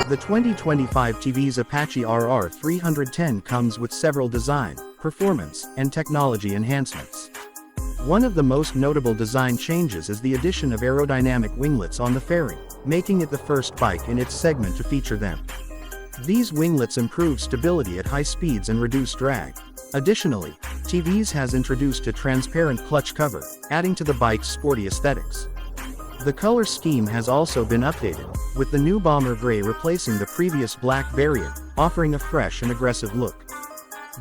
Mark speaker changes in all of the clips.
Speaker 1: The 2025 TVS Apache RR 310 comes with several design, performance, and technology enhancements. One of the most notable design changes is the addition of aerodynamic winglets on the fairing, making it the first bike in its segment to feature them. These winglets improve stability at high speeds and reduce drag. Additionally, TVS has introduced a transparent clutch cover, adding to the bike's sporty aesthetics. The color scheme has also been updated, with the new bomber gray replacing the previous black variant, offering a fresh and aggressive look.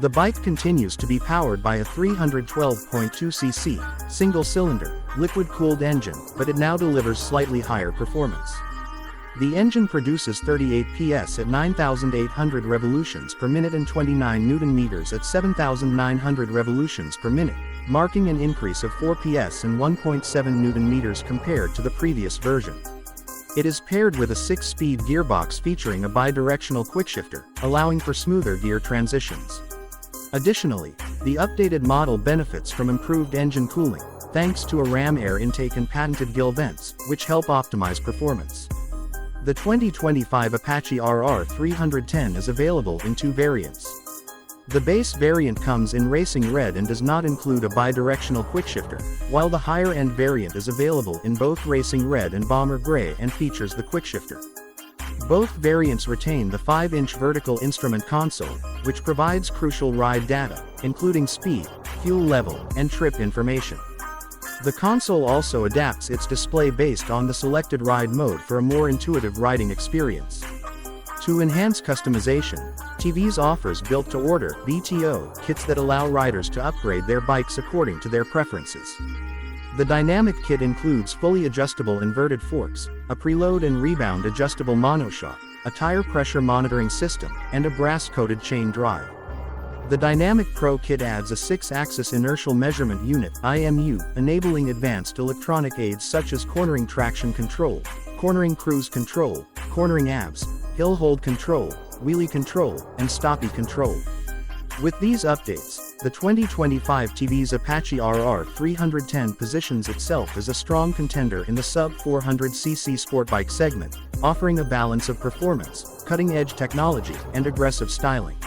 Speaker 1: The bike continues to be powered by a 312.2cc, single-cylinder, liquid-cooled engine, but it now delivers slightly higher performance. The engine produces 38 PS at 9,800 revolutions per minute and 29 Nm at 7,900 revolutions per minute, marking an increase of 4 PS and 1.7 Nm compared to the previous version. It is paired with a 6-speed gearbox featuring a bi-directional quickshifter, allowing for smoother gear transitions. Additionally, the updated model benefits from improved engine cooling, thanks to a ram air intake and patented gill vents, which help optimize performance. The 2025 Apache RR 310 is available in two variants. The base variant comes in racing red and does not include a bi-directional quickshifter, while the higher-end variant is available in both racing red and bomber gray and features the quickshifter. Both variants retain the 5-inch vertical instrument console, which provides crucial ride data, including speed, fuel level, and trip information. The console also adapts its display based on the selected ride mode for a more intuitive riding experience. To enhance customization, TVS offers built-to-order (BTO) kits that allow riders to upgrade their bikes according to their preferences. The dynamic kit includes fully adjustable inverted forks, a preload and rebound adjustable monoshock, a tire pressure monitoring system, and a brass-coated chain drive. The Dynamic Pro kit adds a 6-axis inertial measurement unit (IMU), enabling advanced electronic aids such as cornering traction control, cornering cruise control, cornering ABS, hill hold control, wheelie control, and stoppie control. With these updates, the 2025 TVS Apache RR 310 positions itself as a strong contender in the sub-400cc sportbike segment, offering a balance of performance, cutting-edge technology, and aggressive styling.